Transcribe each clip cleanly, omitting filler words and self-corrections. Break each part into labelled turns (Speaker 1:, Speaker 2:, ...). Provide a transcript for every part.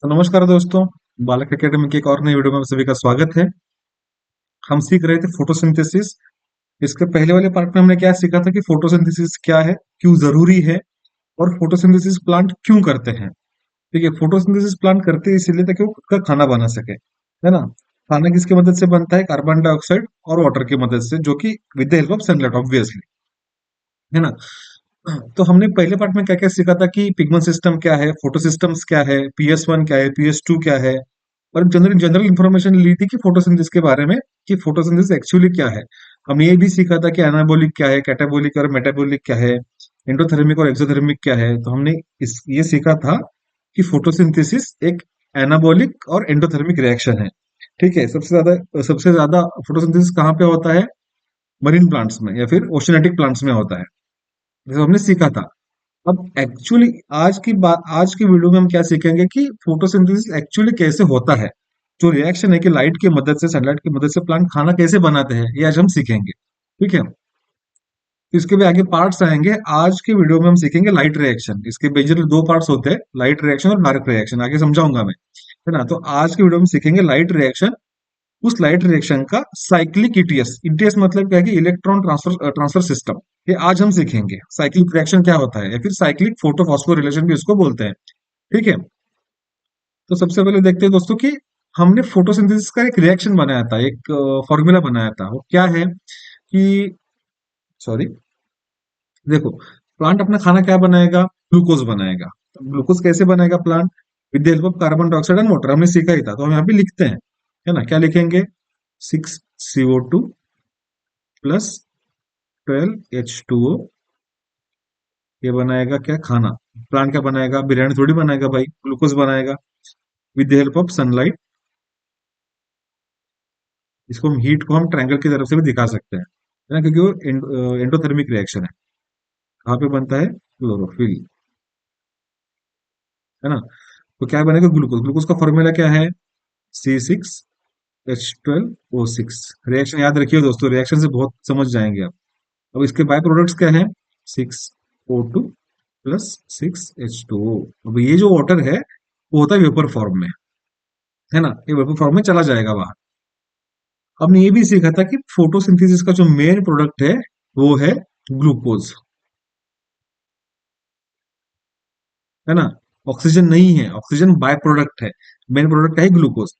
Speaker 1: तो नमस्कार दोस्तों, बालक एकेडमी की एक और नई वीडियो में आप सभी का स्वागत है। हम सीख रहे थे फोटोसिंथेसिस। इसके पहले वाले पार्ट में हमने क्या सीखा था कि फोटोसिंथेसिस क्या है, क्यों जरूरी है और फोटोसिंथेसिस प्लांट क्यों करते हैं। ठीक है, फोटोसिंथेसिस प्लांट करते हैं इसीलिए ताकि वो खुद का खाना बना सके, है ना। खाना किसकी मदद से बनता है? कार्बन डाइऑक्साइड और वाटर की मदद से, जो कि with the help of sunlight obviously, है ना। तो हमने पहले पार्ट में क्या क्या सीखा था कि पिगमेंट सिस्टम क्या है, फोटो सिस्टम्स क्या है, PS1 क्या है, PS2 क्या है, और जनरल जनरल इंफॉर्मेशन ली थी कि फोटोसिंथेसिस के बारे में, कि फोटोसिंथेसिस एक्चुअली क्या है। हमने ये भी सीखा था कि एनाबॉलिक क्या है, कैटाबॉलिक और मेटाबॉलिक क्या है, एंडोथर्मिक और एक्सोथर्मिक क्या है। तो हमने इस ये सीखा था कि फोटोसिंथेसिस एक एनाबॉलिक और एंडोथर्मिक रिएक्शन है। ठीक है, सबसे ज्यादा फोटोसिंथेसिस कहाँ पे होता है? मरीन प्लांट्स में या फिर ओशनेटिक प्लांट्स में होता है, जैसे हमने सीखा था। अब एक्चुअली आज की वीडियो में हम क्या सीखेंगे कि फोटोसिंथेसिस एक्चुअली कैसे होता है। जो रिएक्शन है कि लाइट की मदद से, सनलाइट की मदद से प्लांट खाना कैसे बनाते हैं, ये आज हम सीखेंगे। ठीक है, इसके भी आगे पार्ट्स आएंगे। आज के वीडियो में हम सीखेंगे लाइट रिएक्शन। इसके मेजरली दो पार्ट्स होते हैं, लाइट रिएक्शन और डार्क रिएक्शन, आगे समझाऊंगा मैं, है ना। तो आज के वीडियो में सीखेंगे लाइट रिएक्शन। उस लाइट रिएक्शन का साइक्लिक ईटीएस, ईटीएस मतलब क्या है कि इलेक्ट्रॉन ट्रांसफर ट्रांसफर सिस्टम, ये आज हम सीखेंगे। साइक्लिक रिएक्शन क्या होता है, या फिर साइक्लिक फोटोफॉस्फोरिलेशन भी इसको बोलते हैं। ठीक है, तो सबसे पहले देखते हैं दोस्तों कि हमने फोटोसिंथेसिस का एक रिएक्शन बनाया था, एक फॉर्मूला बनाया था। वो क्या है कि, सॉरी, देखो, प्लांट अपना खाना क्या बनाएगा? ग्लूकोज बनाएगा। तो ग्लूकोज कैसे बनाएगा plant? With the help of carbon dioxide and water, हमने सीखा ही था। तो हम यहाँ पे लिखते हैं, है ना। क्या लिखेंगे? 6CO2 प्लस 12H2O, ये बनाएगा क्या? खाना। प्लांट क्या बनाएगा? बिरयानी थोड़ी बनाएगा भाई, ग्लूकोज बनाएगा with the help of sunlight. इसको हम हीट को हम ट्रायंगल की तरफ से भी दिखा सकते हैं, है ना, क्योंकि वो एंडोथर्मिक रिएक्शन है। कहाँ पे बनता है? क्लोरोफिल, है ना। तो क्या बनेगा? ग्लूकोज। ग्लूकोज का फॉर्मूला क्या है? C6H12O6। रिएक्शन याद रखिए दोस्तों, रिएक्शन से बहुत समझ जाएंगे आप। अब इसके बाय प्रोडक्ट्स क्या है? 6O2 plus 6H2O। अब ये जो वाटर है वो होता है वेपर फॉर्म में, है ना। ये वेपर फॉर्म में चला जाएगा बाहर। हमने ये भी सीखा था कि फोटोसिंथेसिस का जो मेन प्रोडक्ट है वो है ग्लूकोज, है ना। ऑक्सीजन नहीं है, ऑक्सीजन बाय प्रोडक्ट है। मेन प्रोडक्ट है ग्लूकोज।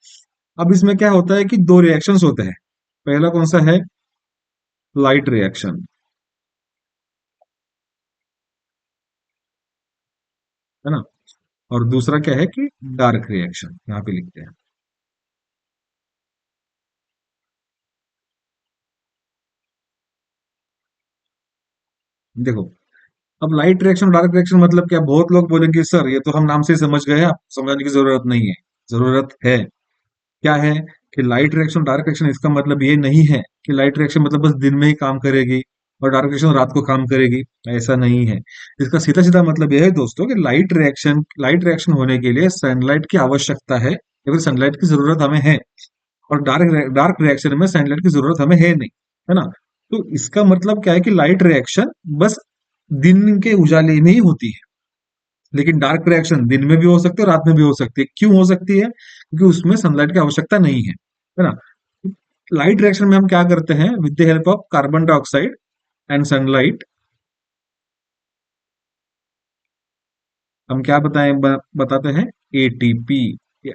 Speaker 1: अब इसमें क्या होता है कि दो रिएक्शंस होते हैं। पहला कौन सा है? लाइट रिएक्शन, है ना। और दूसरा क्या है कि डार्क रिएक्शन, यहाँ पे लिखते हैं। देखो, अब लाइट रिएक्शन और डार्क रिएक्शन मतलब क्या? बहुत लोग बोलेंगे सर ये तो हम नाम से ही समझ गए, आप समझाने की जरूरत नहीं है। जरूरत है। क्या है कि लाइट रिएक्शन डार्क रिएक्शन, इसका मतलब ये नहीं है कि लाइट रिएक्शन मतलब बस दिन में ही काम करेगी और डार्क रिएक्शन रात को काम करेगी। ऐसा नहीं है। इसका सीधा सीधा मतलब यह है दोस्तों कि लाइट रिएक्शन होने के लिए सनलाइट की आवश्यकता है, या फिर सनलाइट की जरूरत हमें है। और डार्क डार्क रिएक्शन में सनलाइट की जरूरत हमें है नहीं, है ना। तो इसका मतलब क्या है कि लाइट रिएक्शन बस दिन के उजाले में ही होती है, लेकिन डार्क रिएक्शन दिन में भी हो सकती है और रात में भी हो सकती है। क्यों हो सकती है? क्योंकि उसमें सनलाइट की आवश्यकता नहीं है ना। लाइट रिएक्शन में हम क्या करते हैं? With the help of carbon dioxide and sunlight, हम क्या बताते हैं? एटीपी, या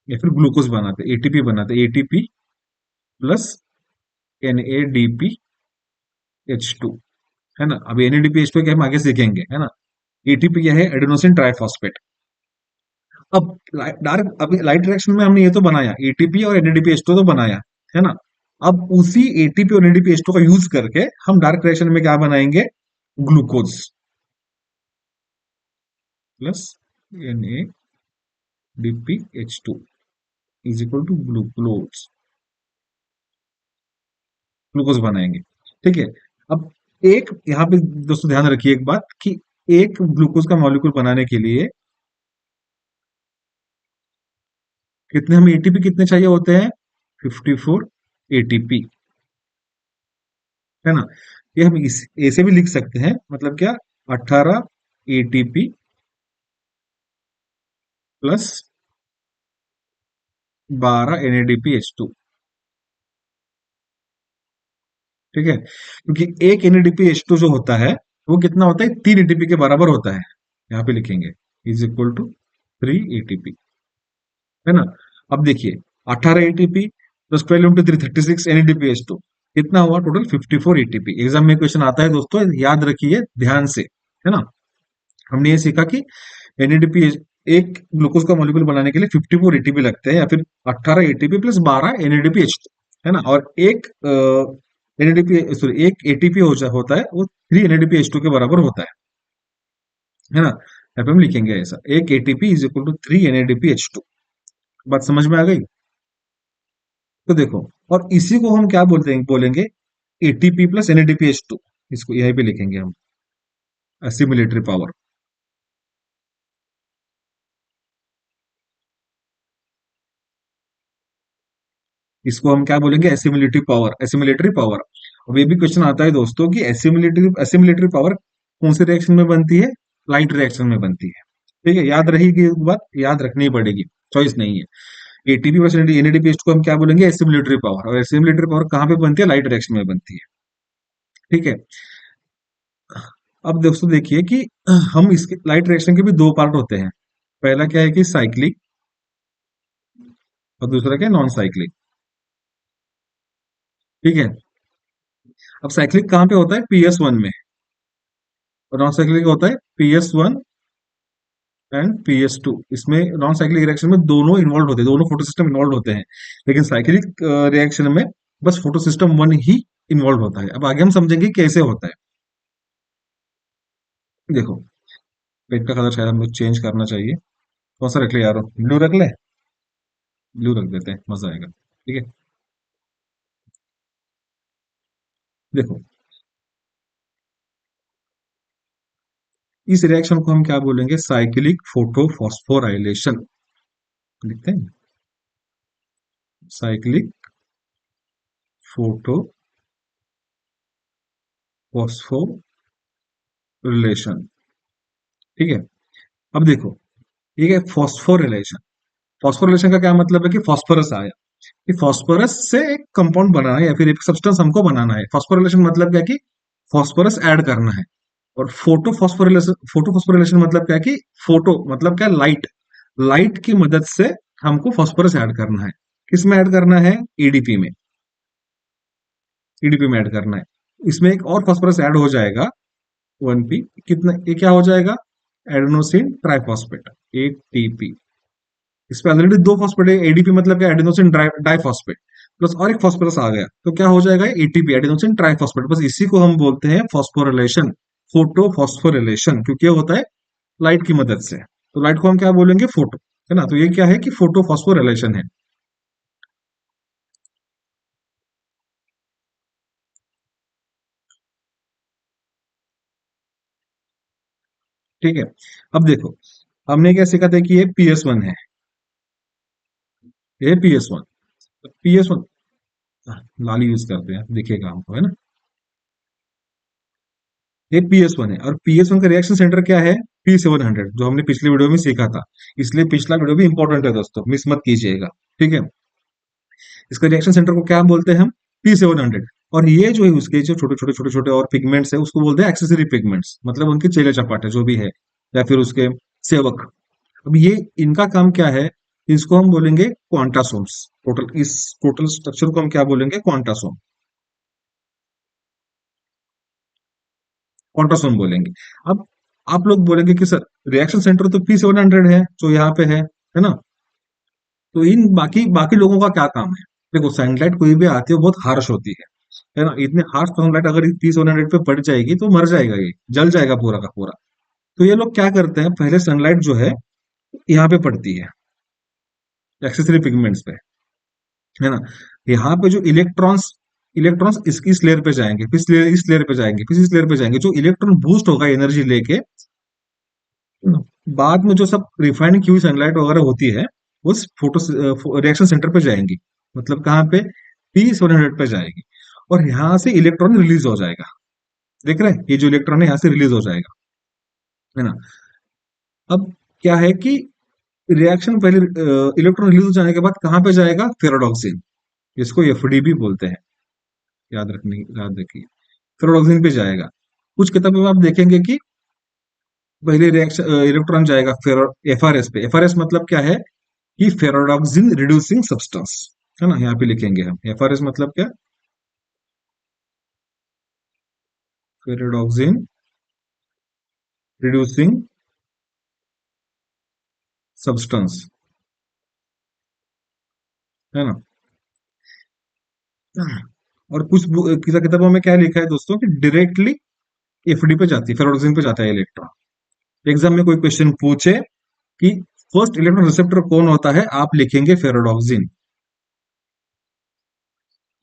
Speaker 1: फिर ग्लूकोज बनाते हैं, एटीपी बनाते हैं। एटीपी प्लस NADPH2, है ना। अब NADPH2 के हम आगे सीखेंगे, है ना। एटीपी यह है एडेनोसिन ट्राइफॉस्फेट। अब अभी लाइट रिएक्शन में हमने ये तो बनाया, एटीपी और NADPH2 तो बनाया, है ना। अब उसी एटीपी और NADPH2 का यूज करके हम डार्क रिएक्शन में क्या बनाएंगे? Glucose plus NADPH2 is equal to glucose, glucose बनाएंगे। ठीक है। अब एक यहाँ पे दोस्तों ध्यान रखिए एक बात कि एक ग्लूकोज का मॉलिक्यूल बनाने के लिए कितने हमें एटीपी कितने चाहिए होते हैं? 54 एटीपी, है ना। ये हम इस ऐसे भी लिख सकते हैं, मतलब क्या? 18 एटीपी प्लस 12 NADPH2। ठीक है, क्योंकि एक NADPH2 जो होता है वो कितना होता है, 3 ATP के बराबर होता है। यहाँ पे लिखेंगे इज इक्वल टू 3 ATP, है ना। अब देखिए 18 ATP प्लस 12 × 3 36 NADPH2 कितना हुआ टोटल, 54 ATP। एग्जाम में क्वेश्चन आता है दोस्तों, याद रखिए ध्यान से, है ना। हमने ये सीखा कि एनएडीपी, एक ग्लूकोज का मॉलिक्यूल बनाने के लिए 54 ATP लगते हैं, या फिर 18 ATP प्लस 12 NADPH, है ना। और एक एनएडीपी सॉरी एक एटीपी होता है वो 3 NADPH2 के बराबर होता है ना। यहाँ पे हम लिखेंगे ऐसा, एक ATP is equal to 3 NADPH2। बात समझ में आ गई। तो देखो, और इसी को हम क्या बोलते हैं, बोलेंगे एटीपी प्लस NADPH2। इसको यहीं पे लिखेंगे हम, एसिमिलेटरी पावर। इसको हम क्या बोलेंगे, एसिमिलेटरी पावर, एसिमिलेटरी पावर। अब ये भी क्वेश्चन आता है दोस्तों कि एसिमिलेटरी पावर कौन से रिएक्शन में बनती है, लाइट रिएक्शन में बनती है। ठीक है, याद रहेगी, एक बात याद रखनी पड़ेगी, चॉइस नहीं है। एटीपी प्लस एनएडीपीएच को हम क्या बोलेंगे, एसिमिलेटरी पावर। और एसिमिलेटरी पावर कहाँ पे बनती है, लाइट रिएक्शन में बनती है। ठीक है। अब दोस्तों देखिए कि हम इसके लाइट रिएक्शन के भी दो पार्ट होते हैं। पहला क्या है कि साइक्लिक, और दूसरा क्या है, नॉन साइक्लिक। ठीक है। अब साइक्लिक कहाँ पे होता है, PS1 में। और नॉन साइक्लिक होता है PS1 एंड PS2। इसमें नॉन साइक्लिक रिएक्शन में दोनों इन्वॉल्व होते हैं, दोनों फोटो सिस्टम इन्वॉल्व होते हैं। लेकिन साइक्लिक रिएक्शन में बस फोटो सिस्टम वन ही इन्वॉल्व होता है। अब आगे हम समझेंगे कैसे होता है। देखो, पेट का कलर शायद हम लोग चेंज करना चाहिए। कौन सा रख ले यारो, ब्लू रख ले। ब्लू रख देते हैं, मजा आएगा। ठीक है। देखो, इस रिएक्शन को हम क्या बोलेंगे, साइक्लिक फोटोफॉस्फोराइलेशन लिखते हैं। Cyclic photophosphorylation. ठीक है। अब देखो, ये है फॉस्फोरिलेशन। फॉस्फोरिलेशन का क्या मतलब है कि फॉस्फोरस आया, कि फॉस्फोरस से एक कंपाउंड बनाना है या फिर एक सब्सटेंस हमको बनाना है। फॉस्फोरिलेशन मतलब क्या है कि फॉस्फोरस ऐड करना है। और फोटो फॉस्फोरिलेशन मतलब क्या है कि फोटो मतलब क्या, लाइट। लाइट की मदद से हमको फॉस्फोरस ऐड करना है। किस में ऐड करना है, ईडीपी में। ईडीपी में ऐड करना है। इसमें एक और फॉस्फोरस ऐड हो जाएगा, 1P। कितना, ये क्या हो जाएगा, एडेनोसिन ट्राइफॉस्फेट, ATP। इस पे ऑलरेडी दो फॉस्फेट है, एडीपी मतलब क्या, एडेनोसिन डाइफॉस्फेट। प्लस और एक फॉस्फोरस आ गया, तो क्या हो जाएगा, एटीपी, एडेनोसिन ट्राइफॉस्फेट। बस इसी को हम बोलते हैं फॉस्फोरिलेशन, फोटो फॉस्फोरिलेशन, क्योंकि ये होता है लाइट की मदद से। तो लाइट को हम क्या बोलेंगे, फोटो, है ना। तो ये क्या है कि फोटो फॉस्फोरिलेशन है। ठीक है। अब देखो, हमने क्या सीखा था कि ये PS1 है, ये PS1। PS1 लाली यूज करते हैं, दिखेगा हमको, है ना। ये PS1 है, और PS1 का रिएक्शन सेंटर क्या है, P700, जो हमने पिछले वीडियो में सीखा था। इसलिए पिछला वीडियो भी इंपॉर्टेंट है दोस्तों, मिस मत कीजिएगा। ठीक है। इसका रिएक्शन सेंटर को क्या बोलते हैं हम, P700। और ये जो है उसके जो छोटे छोटे छोटे छोटे और पिगमेंट्स है, उसको बोलते हैं एक्सेसरी पिगमेंट्स, मतलब उनके चेले चपाटे जो भी है, या फिर उसके सेवक। अब ये, इनका काम क्या है, इसको हम बोलेंगे क्वांटासोम्स। टोटल इस टोटल स्ट्रक्चर को हम क्या बोलेंगे, क्वांटासोम। क्वांटासोम बोलेंगे। अब आप लोग बोलेंगे कि सर रिएक्शन सेंटर तो P700 है जो यहाँ पे है ना। तो इन बाकी बाकी लोगों का क्या काम है। देखो, सनलाइट कोई भी आती है, बहुत हार्श होती है ना। इतने हार्श सनलाइट अगर P700 पे पड़ जाएगी तो मर जाएगा, ये जल जाएगा पूरा का पूरा। तो ये लोग क्या करते हैं, पहले सनलाइट जो है यहाँ पे पड़ती है, एक्सेसरी पिगमेंट्स पे, है ना। यहाँ पे जो इलेक्ट्रॉन्स इलेक्ट्रॉन्स इस लेयर पे जाएंगे, फिर इस लेयर पे जाएंगे, फिर इस लेयर पे जाएंगे, जो इलेक्ट्रॉन बूस्ट होगा एनर्जी लेके, बाद में जो सब रिफाइंड की हुई सनलाइट वगैरह होती है, उस फोटो रिएक्शन सेंटर पे जाएंगी। मतलब कहाँ पे, P700 पे जाएगी। और यहाँ से इलेक्ट्रॉन रिलीज हो जाएगा। देख रहे हैं, ये जो इलेक्ट्रॉन है यहाँ से रिलीज हो जाएगा, है ना। अब क्या है कि रिएक्शन पहले इलेक्ट्रॉन रिलीज हो जाने के बाद कहाँ पे जाएगा? फेरोडॉक्सिन। इसको एफडी भी बोलते हैं, याद रखिए। फेरोडॉक्सिन पे जाएगा। कुछ किताबों में आप देखेंगे कि पहले रिएक्शन इलेक्ट्रॉन जाएगा फेरो एफआरएस पे। एफआरएस मतलब क्या है? कि फेरोडॉक्सिन रिड्यूसिंग सब्सटेंस, है ना? यहाँ पे लिखेंगे हम एफआरएस मतलब क्या? फेरोडॉक्सिन रिड्यूसिंग सब्सटेंस, है ना? और कुछ किताबों में क्या लिखा है दोस्तों कि डायरेक्टली एफडी पे जाती है, फेरोडोक्सिन पे जाता है इलेक्ट्रॉन। एग्जाम में कोई क्वेश्चन पूछे कि फर्स्ट इलेक्ट्रॉन रिसेप्टर कौन होता है, आप लिखेंगे फेरोडोक्सिन,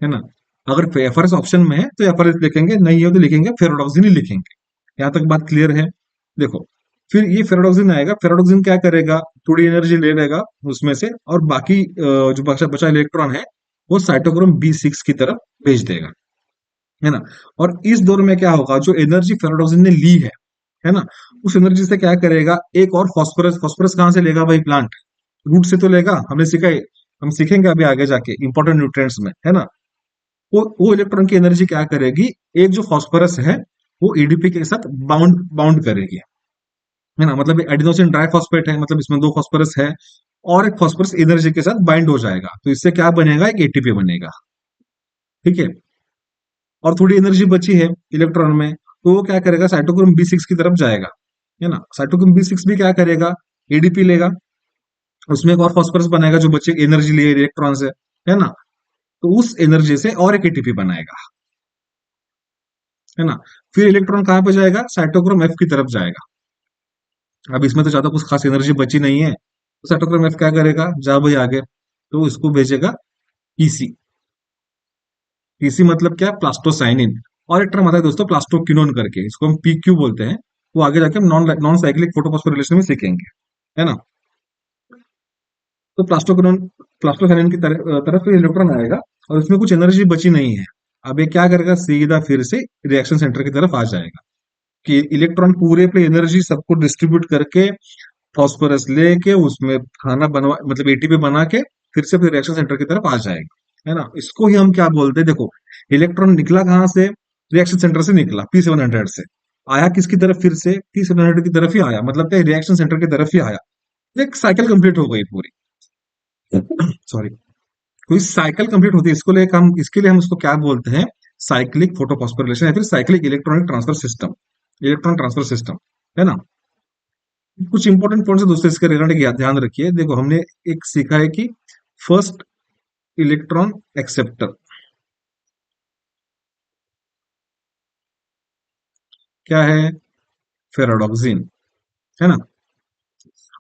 Speaker 1: है ना? अगर एफआरएस ऑप्शन में है तो एफआरएस लिखेंगे, नहीं है तो लिखेंगे फेरोडोक्सिन ही लिखेंगे। यहां तक बात क्लियर है? देखो, फिर ये फेरोडोक्सिन आएगा। फेरोडोक्सिन क्या करेगा? थोड़ी एनर्जी ले लेगा उसमें से, और बाकी जो बचा बचा इलेक्ट्रॉन है वो साइटोक्रोम बी6 की तरफ भेज देगा, है ना? और इस दौर में क्या होगा? जो एनर्जी फेरोडोक्सिन ने ली है ना, उस एनर्जी से क्या करेगा? एक और फॉस्फोरस, फॉस्फोरस कहां से लेगा भाई? प्लांट रूट से तो लेगा, हमने सीखा है, हम सीखेंगे अभी आगे जाके इंपॉर्टेंट न्यूट्रिएंट्स में, है ना? वो इलेक्ट्रॉन की एनर्जी क्या करेगी? एक जो फॉस्फोरस है वो एडीपी के साथ बाउंड बाउंड करेगी, है ना? मतलब एडिनोसिन डाइफॉस्फेट है, मतलब इसमें दो फॉस्फोरस है, और एक फॉस्फोरस एनर्जी के साथ बाइंड हो जाएगा, तो इससे क्या बनेगा? एक एटीपी बनेगा, ठीक है? और थोड़ी एनर्जी बची है इलेक्ट्रॉन में, तो वो क्या करेगा? साइटोक्रोम बी6 की तरफ जाएगा, है ना? साइटोक्रोम बी6 भी क्या करेगा? एडीपी लेगा, उसमें एक और फॉस्फोरस बनाएगा जो बचे एनर्जी लिए इलेक्ट्रॉन से, है ना? तो उस एनर्जी से और एक एटीपी बनाएगा, है ना? फिर इलेक्ट्रॉन कहां पे जाएगा? साइटोक्रोम एफ की तरफ जाएगा। अब इसमें तो ज्यादा कुछ खास एनर्जी बची नहीं है, तो साइटोक्रोम एफ क्या करेगा? जा भाई आगे, तो इसको भेजेगा पीसी। पीसी मतलब क्या? प्लास्टोसाइनिन। और एक टर्म आता है दोस्तों प्लास्टोक्विनोन करके, इसको हम पीक्यू बोलते हैं। वो आगे जाके हम नॉन नॉन साइक्लिक फोटोफॉस्फोरिलेशन में सीखेंगे, है ना? तो प्लास्टोक्विनोन, प्लास्टोसाइनिन की तरफ इलेक्ट्रॉन आएगा, और उसमें कुछ एनर्जी बची नहीं है। अब ये क्या करेगा? सीधा फिर से रिएक्शन सेंटर की तरफ आ जाएगा, कि इलेक्ट्रॉन पूरे पे एनर्जी सबको डिस्ट्रीब्यूट करके फॉस्फोरस लेके उसमें खाना बनवा, मतलब एटीपी बना के फिर रिएक्शन सेंटर की तरफ आ जाएगा, है ना? इसको ही हम क्या बोलते हैं? देखो, इलेक्ट्रॉन निकला कहां से? रिएक्शन सेंटर से निकला, P700 से। आया किसकी तरफ? फिर से P700 की तरफ ही आया, मतलब क्या? रिएक्शन सेंटर की तरफ ही आया। एक साइकिल कंप्लीट हो गई पूरी, सॉरी, कोई साइकिल कंप्लीट होती है। इसके लिए हम उसको क्या बोलते हैं? साइक्लिक फोटोफॉस्फोरिलेशन या फिर cyclic electronic transfer system, electron transfer system, है ना? कुछ इंपॉर्टेंट पॉइंट्स है दोस्तों इसके रिगार्डिंग ध्यान रखिए। देखो, हमने एक सीखा है कि फर्स्ट इलेक्ट्रॉन एक्सेप्टर क्या है? फेराडॉक्सिन, है ना?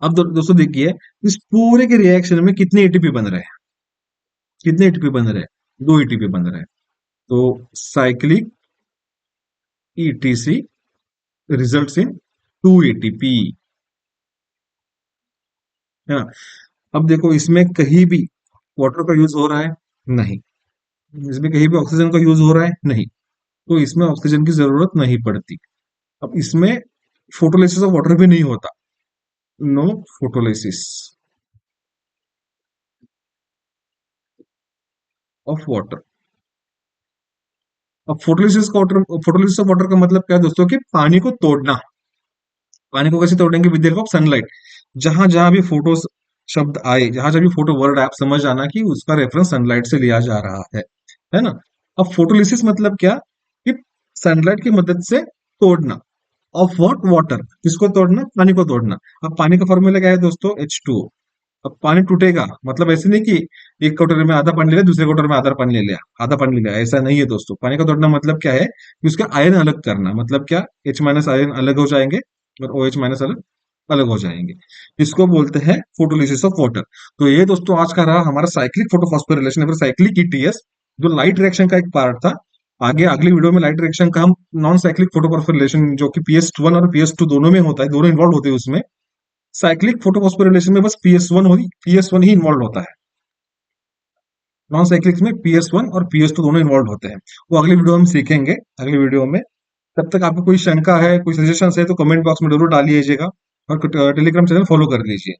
Speaker 1: अब दोस्तों देखिए, इस पूरे के रिएक्शन में कितने एटीपी बन रहे हैं? कितने एटीपी बन रहे हैं? दो एटीपी बन रहे हैं। तो cyclic ETC results into ATP, है ना? अब देखो, इसमें कहीं भी वाटर का यूज हो रहा है? नहीं। इसमें कहीं भी ऑक्सीजन का यूज हो रहा है? नहीं। तो इसमें ऑक्सीजन की जरूरत नहीं पड़ती। अब इसमें फोटोलिसिस ऑफ वाटर भी नहीं होता, नो फोटोलिसिस ऑफ वाटर। अब फोटोलिसिस ऑफ वाटर का मतलब क्या है दोस्तों? कि पानी को तोड़ना। पानी को कैसे तोड़ेंगे? With the help of sunlight. जहां जहां भी फोटो शब्द आए, जहां जहां भी फोटो वर्ड आप समझ आना कि उसका रेफरेंस सनलाइट से लिया जा रहा है ना? अब फोटोलिसिस मतलब क्या? कि सनलाइट की मदद से तोड़ना। Of what? वाटर। किसको तोड़ना? पानी को तोड़ना। अब पानी का फॉर्मूला क्या है दोस्तों? H2O। अब पानी टूटेगा, मतलब ऐसे नहीं कि एक कटोरे में आधा पानी ले लिया, दूसरे कटोरे में आधा पानी ले लिया, आधा पानी ले लिया, ऐसा नहीं है दोस्तों। पानी का तोड़ना मतलब क्या है? कि उसका आयन अलग करना। मतलब क्या? H- आयन अलग हो जाएंगे, और OH- अलग अलग हो जाएंगे। इसको बोलते हैं फोटोलिसिस ऑफ वाटर। तो ये दोस्तों आज का रहा हमारा साइक्लिक फोटोफॉस्फोरिलेशन या फिर साइक्लिक ईटीएस, जो लाइट रिएक्शन का एक पार्ट था। आगे अगली वीडियो में लाइट रिएक्शन का हम नॉन साइक्लिक फोटोफॉस्फोरिलेशन, जो कि PS1 और PS2 दोनों में होता है, दोनों इन्वॉल्व होते हैं उसमें। साइक्लिक फोटोफॉस्फोरिलेशन में बस PS1 ही इन्वॉल्व होता है। नॉन साइक्लिक में PS1 और PS2 दोनों इन्वॉल्व होते हैं। वो अगली वीडियो में हम सीखेंगे, अगली वीडियो में। तब तक आपको कोई शंका है, कोई सजेशन है, तो कमेंट बॉक्स में जरूर डालिएगा, और टेलीग्राम चैनल फॉलो कर लीजिए।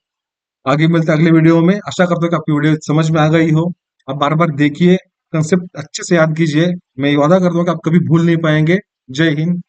Speaker 1: आगे मिलते हैं अगले वीडियो में। आशा करता हूँ कि आपकी वीडियो समझ में आ गई हो। आप बार बार देखिए, कंसेप्ट अच्छे से याद कीजिए। मैं वादा करता हूँ कि आप कभी भूल नहीं पाएंगे। जय हिंद।